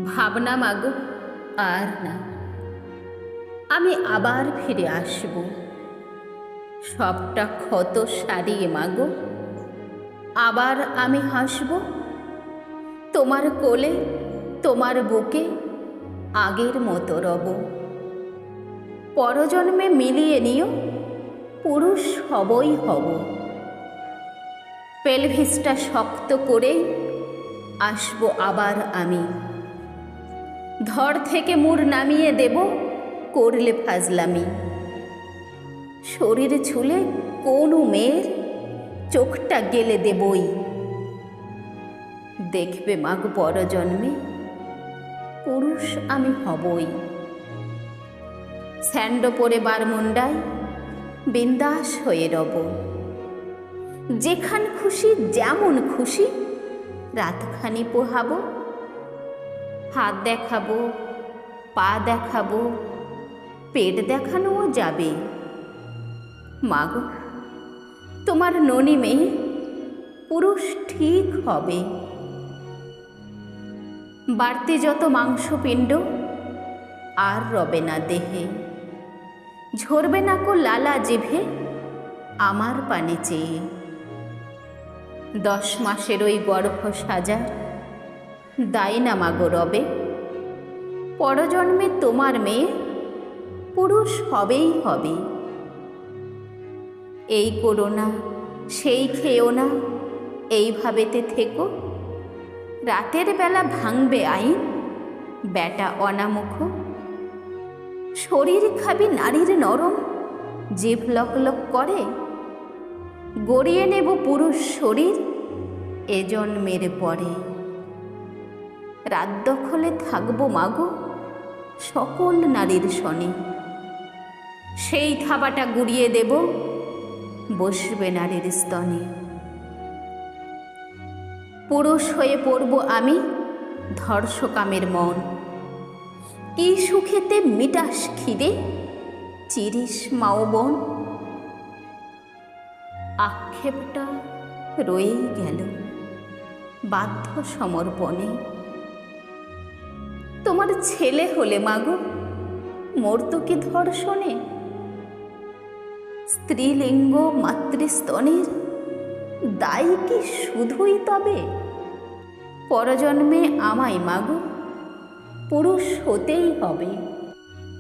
ভাবনা মাগো আর না, আমি আবার ফিরে আসব। সবটা ক্ষত সারিয়ে মাগো আবার আমি হাসব। তোমার কোলে তোমার বুকে আগের মতো রব। পরজন্মে মিলিয়ে নিও, পুরুষ হবই হব। পেলভিসটা শক্ত করেই আসব আবার আমি। ধর থেকে মুড় নামিয়ে দেব করলে ফাজলামি। শরীর ছুলে কোনো মেয়ের চোখটা গেলে দেবই। দেখবে মাগো পরজন্মে পুরুষ আমি হবই। স্যান্ডো পরে বারমুন্ডায় বিন্দাস হয়ে রব। যেখান খুশি যেমন খুশি রাতখানি পোহাবো। হাত দেখাবো, পা দেখাবো, পেট দেখানোও যাবে। মাগো তোমার ননি মেয়ে পুরুষ ঠিক হবে। বাড়তি যত মাংসপিণ্ড আর রবে না দেহে। ঝরবে না কো লালা জিভে আমার পানে চেয়ে। 10 মাসের ওই গর্ভ সাজা দায় না মাগো রবে। পরজন্মে তোমার মেয়ে পুরুষ হবেই হবে। এই করো না, সেই খেও না, এইভাবেতে থেকো। রাতের বেলা ভাঙবে আইন বেটা অনামুখ। শরীর খাবি নারীর নরম, জিভ লক লক করে। গড়িয়ে নেব পুরুষ শরীর এ জন্মের পরে। রাত দখলে থাকবো মাগো সকল নারীর শনে। সেই থাবাটা গুড়িয়ে দেব বসবে নারীর স্তনে। পুরুষ হয়ে পড়ব আমি ধর্ষকামের মন। কি সুখেতে মিটাস খিদে চিরিস মাওবন। আক্ষেপটা রয়েই গেল বাধ্য সমর্পণে। তোমার ছেলে হলে মাগো মরতো কি ধর্ষণে। স্ত্রীলিঙ্গ মাতৃস্তনের দায় কি শুধুই তবে। পরজন্মে আমায় মাগো পুরুষ হতেই হবে।